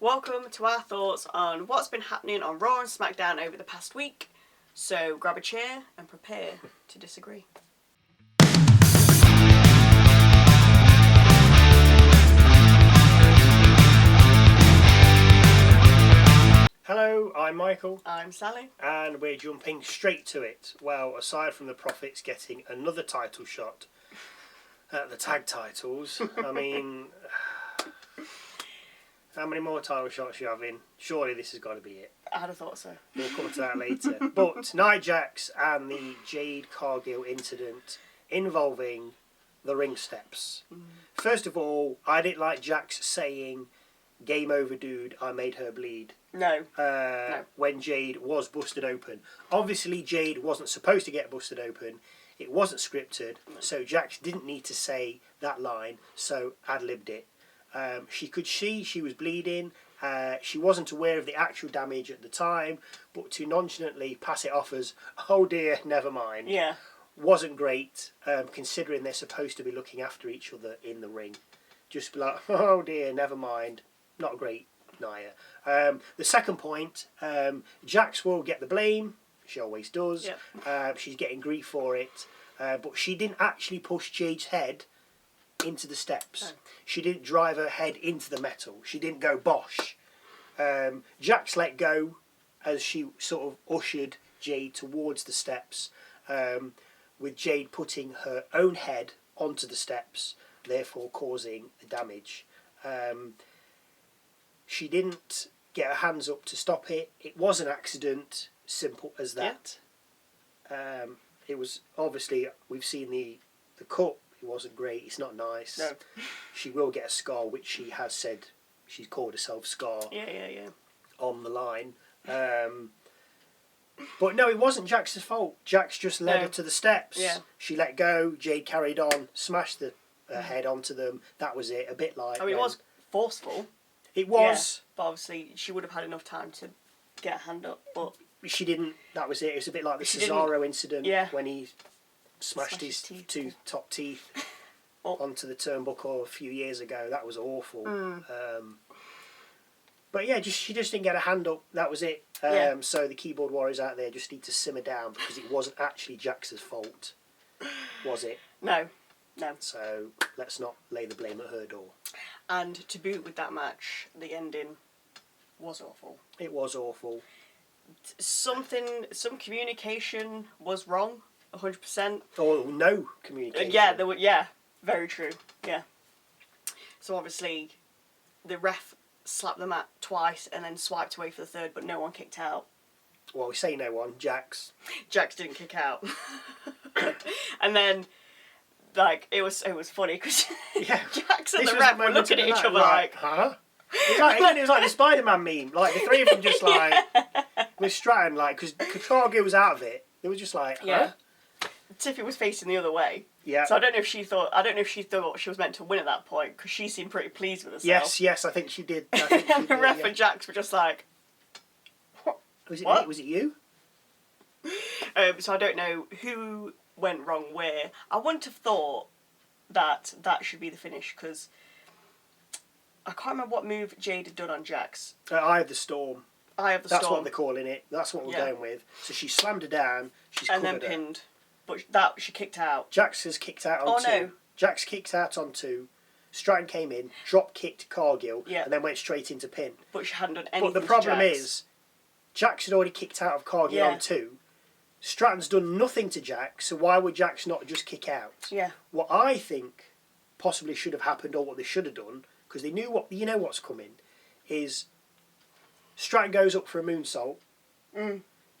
Welcome to our thoughts on what's been happening on Raw and SmackDown over the past week. So grab a chair and prepare to disagree. Hello, I'm Michael. I'm Sally. And we're jumping straight to it. Well, aside from the Profits getting another title shot at the tag titles, I mean, how many more title shots you having? Surely this has got to be it. I'd have thought so. We'll come to that later. But Nia Jax and the Jade Cargill incident involving the ring steps. First of all, I didn't like Jax saying, "Game over, dude, I made her bleed." No. When Jade was busted open. Obviously, Jade wasn't supposed to get busted open. It wasn't scripted, so Jax didn't need to say that line, so ad-libbed it. She could see she was bleeding. She wasn't aware of the actual damage at the time, but to nonchalantly pass it off as, "Oh dear, never mind," wasn't great, considering they're supposed to be looking after each other in the ring. Just be like, "Oh dear, never mind." Not great, Nia. The second point, Jax will get the blame. She always does. Yep. She's getting grief for it. But she didn't actually push Jade's head into the steps. No. She didn't drive her head into the metal. She didn't go bosh. Jax let go as she sort of ushered Jade towards the steps, with Jade putting her own head onto the steps, therefore causing the damage. She didn't get her hands up to stop it. It was an accident, simple as that. Yeah. It was, obviously, we've seen the cut. It wasn't great. It's not nice. No. She will get a scar, which she has said she's called herself Scar Yeah. on the line. But no, it wasn't Jax's fault. Jax just led her to the steps. Yeah. She let go. Jade carried on, smashed the head onto them. That was it. A bit like... I mean, it was forceful. It was. Yeah, but obviously, she would have had enough time to get her hand up, but... She didn't. That was it. It was a bit like the Cesaro incident when he smashed his two top teeth onto the turnbuckle a few years ago. That was awful. But yeah, she just didn't get a hand up. That was it. So the keyboard warriors out there just need to simmer down, because it wasn't actually Jax's fault, was it? No. So let's not lay the blame at her door. And to boot with that match, the ending was awful. It was awful. Some communication was wrong, 100%. Or no communication. Yeah, very true. Yeah. So obviously, the ref slapped the mat twice and then swiped away for the third, but no one kicked out. Well, we say no one. Jax didn't kick out. And then, like, it was funny because Jax and the ref were looking at each other like, huh? It was like the Spider-Man meme. Like, the three of them just like, with Stratton, like, because Cargill was out of it. They were just like, huh? Yeah. Tiffy was facing the other way. Yeah. So I don't know if she thought she was meant to win at that point, because she seemed pretty pleased with herself. Yes, I think she did. And the ref and Jax were just like, what? Was it you? So I don't know who went wrong where. I wouldn't have thought that should be the finish, because I can't remember what move Jade had done on Jax. Eye of the Storm. That's That's what they're calling it. That's what we're going with. So she slammed her down. She's and covered then her. pinned. But she kicked out. Jax has kicked out on two. No. Jax kicked out on two. Stratton came in, drop kicked Cargill, and then went straight into pin. But she hadn't done anything. But the problem to Jax. is, Jax had already kicked out of Cargill on two. Stratton's done nothing to Jax, so why would Jax not just kick out? Yeah. What I think possibly should have happened, or what they should have done, because they knew what's coming, is Stratton goes up for a moonsault.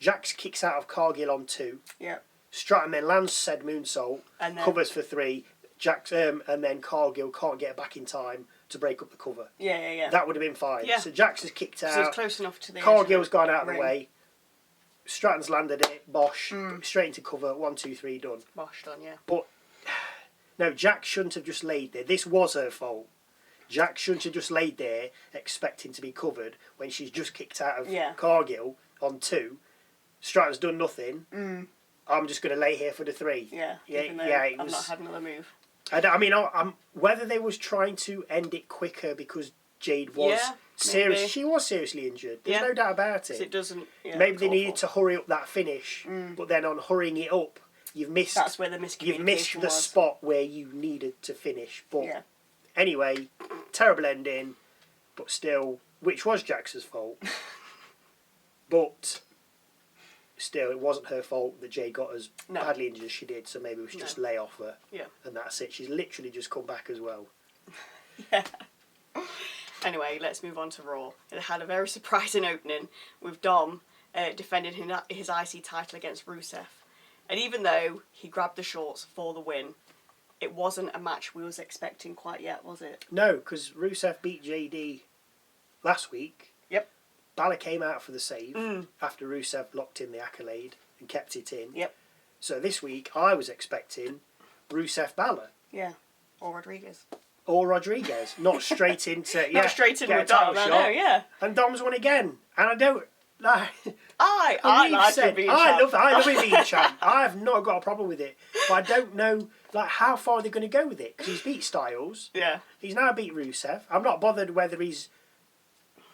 Jax kicks out of Cargill on two. Yeah. Stratton then lands said moonsault, and then covers for three. Jax and then Cargill can't get back in time to break up the cover. Yeah. That would have been fine. Yeah. So Jax has kicked out. So it's close enough to the Cargill's gone out of the way. Stratton's landed it. Bosh. Straight into cover. 1, 2, 3, done. Bosh done, yeah. But no, Jax shouldn't have just laid there. This was her fault. Jax shouldn't have just laid there expecting to be covered when she's just kicked out of Cargill on two. Stratton's done nothing. I'm just going to lay here for the three. Yeah. I've not had another move. I mean, whether they was trying to end it quicker because Jade was Yeah, serious. maybe. She was seriously injured. There's no doubt about it. It doesn't. Yeah, Maybe they awful. needed to hurry up that finish, but then on hurrying it up, you've missed. That's where the miscommunication You've missed the was. spot where you needed to finish. But Yeah. anyway, terrible ending, but still, which was Jax's fault. But still, it wasn't her fault that Jade got as badly injured as she did, so maybe we should just lay off her. Yeah. And that's it. She's literally just come back as well. Yeah. Anyway, let's move on to Raw. It had a very surprising opening with Dom defending his IC title against Rusev. And even though he grabbed the shorts for the win, it wasn't a match we was expecting quite yet, was it? No, because Rusev beat JD last week. Yep. Balor came out for the save after Rusev locked in the accolade and kept it in. Yep. So this week I was expecting Rusev Balor. Yeah. Or Rodriguez. Or Rodriguez. Not straight into Not straight in get with a title Dom, I shot. know, yeah. And Dom's won again. And I don't like I we've like said, him being I champ. love him being champ. I have not got a problem with it. But I don't know like how far they're going to go with it. Because he's beat Styles. Yeah. He's now beat Rusev. I'm not bothered whether he's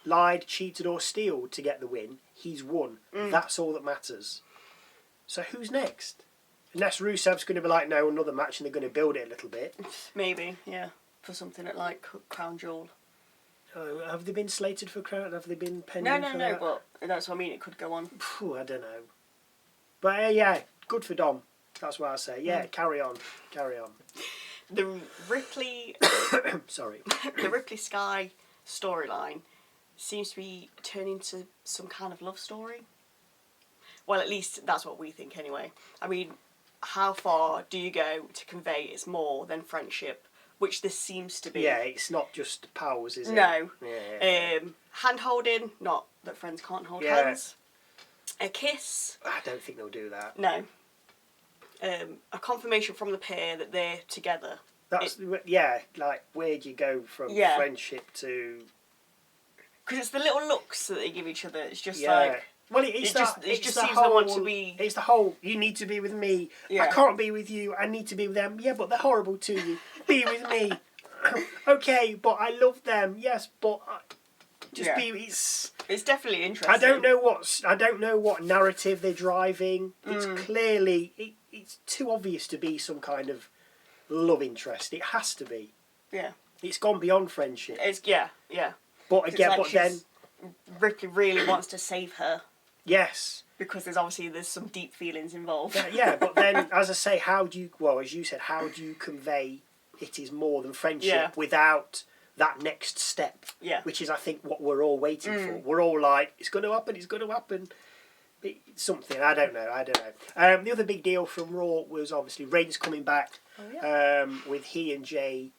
lied, cheated or stealed to get the win. He's won. That's all that matters. So who's next? Unless Rusev's going to be like, no, another match, and they're going to build it a little bit. Maybe, yeah. For something at like Crown Jewel. Have they been slated for Crown? Have they been pending No, for no, that? but that's what I mean. It could go on. Phew, I don't know. But yeah, good for Dom. That's what I say. Yeah, carry on. Carry on. The Ripley, Sorry. the Ripley Sky storyline seems to be turning into some kind of love story. Well, at least that's what we think anyway. I mean, how far do you go to convey it's more than friendship, which this seems to be? Yeah, it's not just pals, is it? No. Yeah. Hand holding, not that friends can't hold Yeah. hands. A kiss, I don't think they'll do that. no. A confirmation from the pair that they're together. That's like where do you go from Yeah. friendship to? Because it's the little looks that they give each other. It's just Yeah. like, Well, it it's just the seems whole, they want to be. It's the whole. You need to be with me. Yeah. I can't be with you. I need to be with them. Yeah, but they're horrible to you. Be with me. Okay, but I love them. Yes, but just be. It's definitely interesting. I don't know what narrative they're driving. It's clearly it's too obvious to be some kind of love interest. It has to be. Yeah. It's gone beyond friendship. Yeah. But again, It's like Ripley really wants to save her yes. because there's some deep feelings involved. Yeah, but then, as I say, as you said, how do you convey it is more than friendship without that next step? Yeah. Which is, I think, what we're all waiting for. We're all like, it's going to happen. It's something, I don't know. The other big deal from Raw was obviously Reigns coming back with he and Jay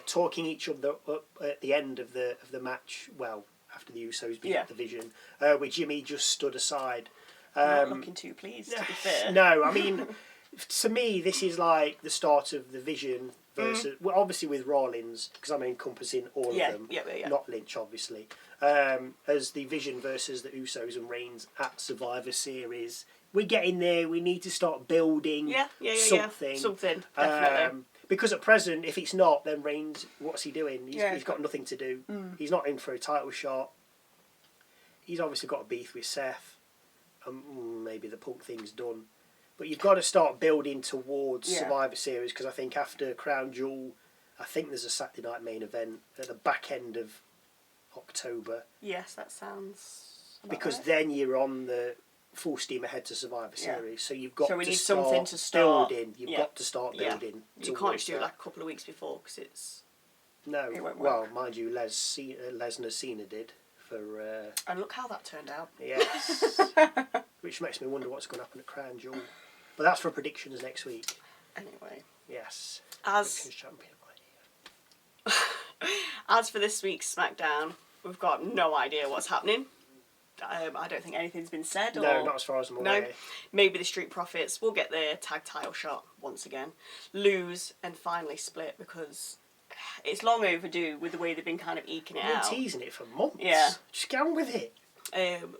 talking each other up at the end of the match. Well, after the Usos beat the Vision, where Jimmy just stood aside. Not looking too pleased, to be fair. No, I mean, to me, this is like the start of the Vision versus, well, obviously with Rollins, because I'm encompassing all of them, not Lynch, obviously, as the Vision versus the Usos and Reigns at Survivor Series. We're getting there. We need to start building something. Something, definitely. Because at present, if it's not, then Reigns, what's he doing? He's got nothing to do. He's not in for a title shot. He's obviously got a beef with Seth. Maybe the Punk thing's done. But you've got to start building towards Survivor Series, because I think after Crown Jewel, I think there's a Saturday night main event at the back end of October. Yes, that sounds about Because right. then you're on the full steam ahead to Survivor Series. So you've got So we to need start something to start. building. You've got to start building. You can't just do it like a couple of weeks before, because it's... No, it won't well, work. mind you, Lesnar Cena did for. And look how that turned out. Yes, which makes me wonder what's going to happen at Crown Jewel. But that's for predictions next week. Anyway. Yes. As champion. As for this week's SmackDown, we've got no idea what's happening. I don't think anything's been said. No, not as far as I'm aware. No, maybe the Street Profits will get their tag title shot once again, lose and finally split, because it's long overdue with the way they've been kind of eking it You've out. been teasing it for months. Yeah. Just get on with it.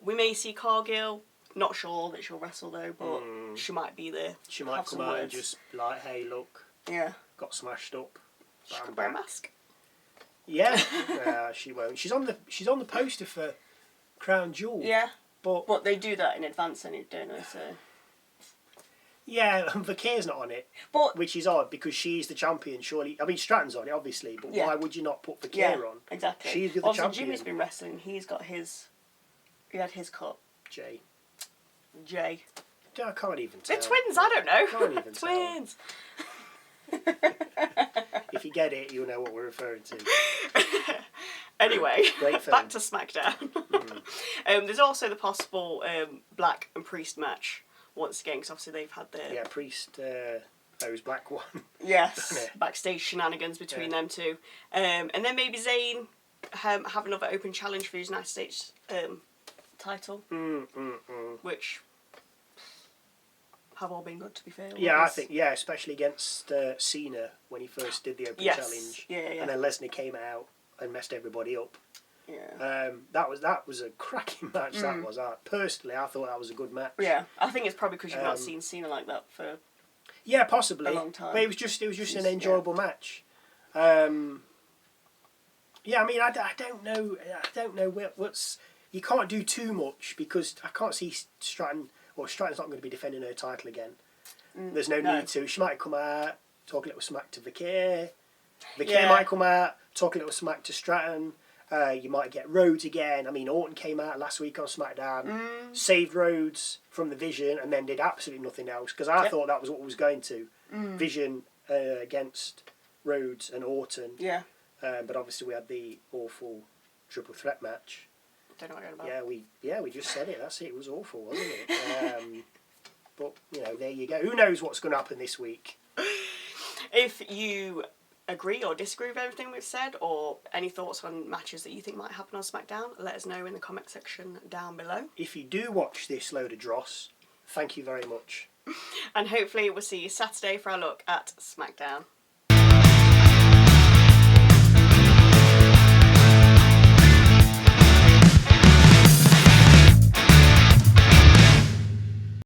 We may see Cargill. Not sure that she'll wrestle though, but she might be there. She might come out and just be like, hey, look, Yeah. got smashed up. She could wear a mask. Yeah, she won't. She's on the poster for Crown Jewel. Yeah. But they do that in advance, don't they? So. yeah, Vaquer's not on it, which is odd because she's the champion. Surely, I mean Stratton's on it, obviously, but why would you not put Vaquer on? Exactly. She's the also, champion. Jimmy's been wrestling. He had his cut. Jay. I can't even tell. They're twins. I don't know. Can't even twins. If you get it, you'll know what we're referring to. Anyway, Great film. back to SmackDown. There's also the possible Black and Priest match once again, because obviously they've had their Priest owes Black one. Yes, backstage shenanigans between them two, and then maybe Zayn have another open challenge for his United States title, which have all been good, to be fair. Yeah, I think especially against Cena when he first did the open challenge. Yeah. And then Lesnar came out and messed everybody up. Yeah. That was a cracking match. That was. Personally, I thought that was a good match. Yeah, I think it's probably because you've not seen Cena like that for possibly a long time. But it was just an enjoyable match. I mean, I don't know what's. You can't do too much because I can't see Stratton. Well, Stratton's not going to be defending her title again. There's no need to. She might come out, talk a little smack to Vaquer. Vaquer might come out, talk a little smack to Stratton. You might get Rhodes again. I mean, Orton came out last week on SmackDown, saved Rhodes from the Vision, and then did absolutely nothing else. Because I thought that was what was going to. Vision against Rhodes and Orton. Yeah. But obviously we had the awful triple threat match. Don't know what you're about. We just said it. That's it. It was awful, wasn't it? But there you go. Who knows what's going to happen this week? If you agree or disagree with everything we've said, or any thoughts on matches that you think might happen on SmackDown, let us know in the comment section down below. If you do watch this load of dross, thank you very much. And hopefully we'll see you Saturday for our look at SmackDown.